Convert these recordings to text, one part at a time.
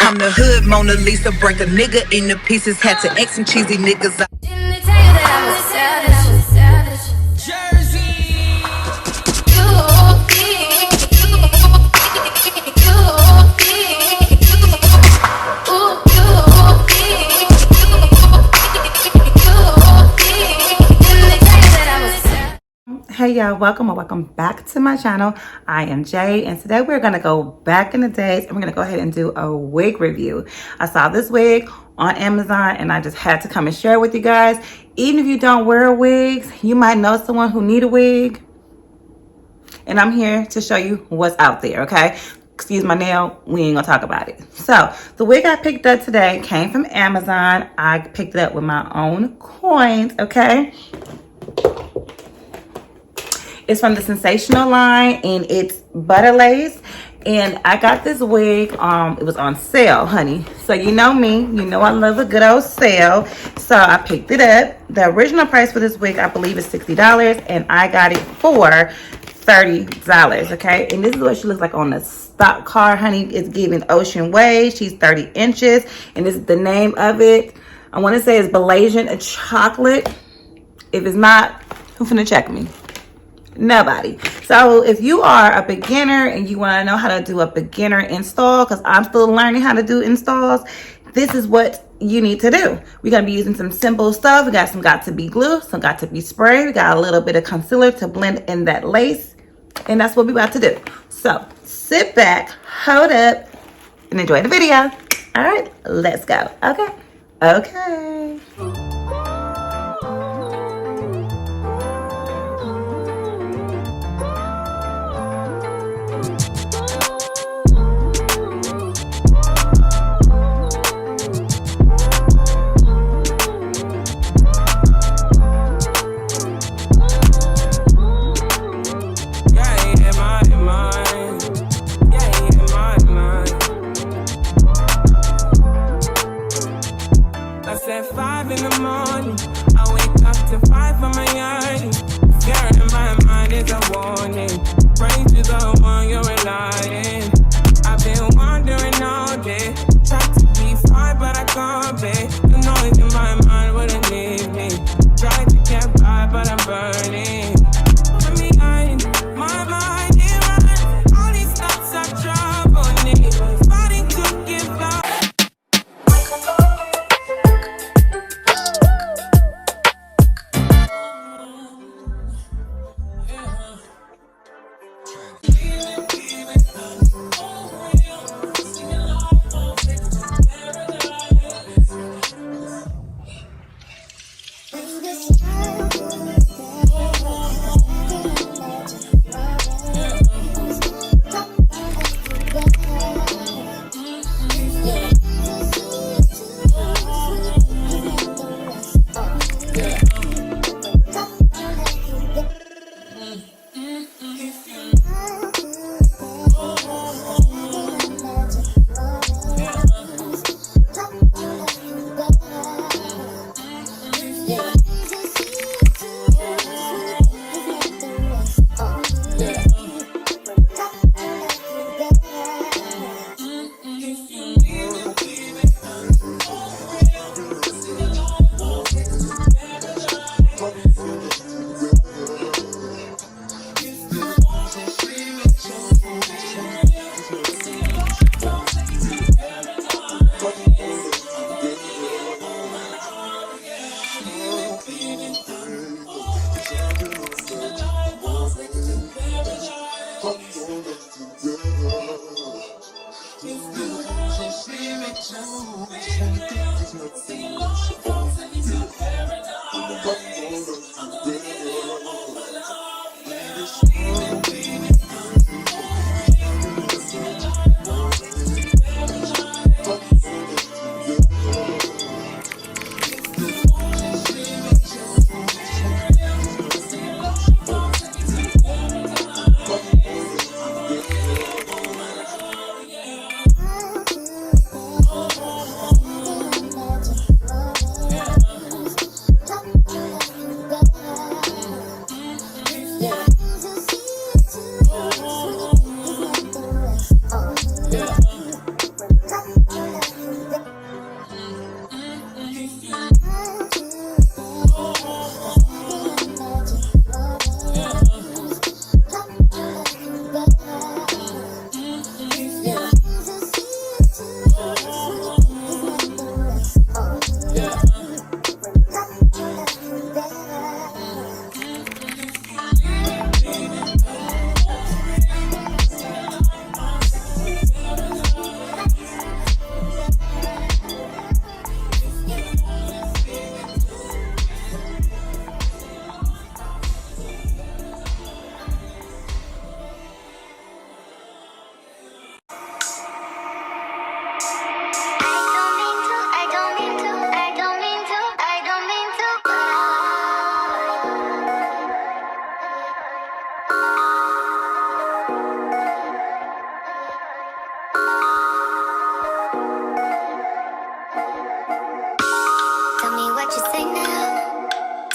I'm the hood Mona Lisa, break a nigga into pieces. Had to X some cheesy niggas out. Didn't they tell you that I was savage? Jersey. Hey y'all, welcome or welcome back to my channel. I am Jay, and today we're gonna go back in the days and we're gonna go ahead and do a wig review. I saw this wig on Amazon and I just had to come and share it with you guys. Even if you don't wear wigs, you might know someone who need a wig, and I'm here to show you what's out there. Okay, excuse my nail, we ain't gonna talk about it. So the wig I picked up today came from Amazon. I picked it up with my own coins. Okay, it's from the Sensationnel line and it's butter lace. And I got this wig, it was on sale, honey. So you know me, you know I love a good old sale. So I picked it up. The original price for this wig, I believe, is $60, and I got it for $30, okay? And this is what she looks like on the stock card, honey. It's giving ocean wave. She's 30 inches, and this is the name of it. I want to say it's Malaysian chocolate. If it's not, who's finna check me? Nobody. So if you are a beginner and you want to know how to do a beginner install, because I'm still learning how to do installs, this is what you need to do. We're going to be using some simple stuff. We got some got to be glue, some got to be spray. We got a little bit of concealer to blend in that lace, and that's what we're about to do. So sit back, hold up, and enjoy the video. All right, let's go. Okay.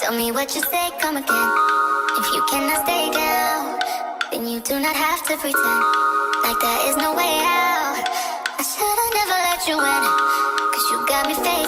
Tell me what you say, come again. If you cannot stay down, then you do not have to pretend like there is no way out. I should've never let you in, 'cause you got me faded.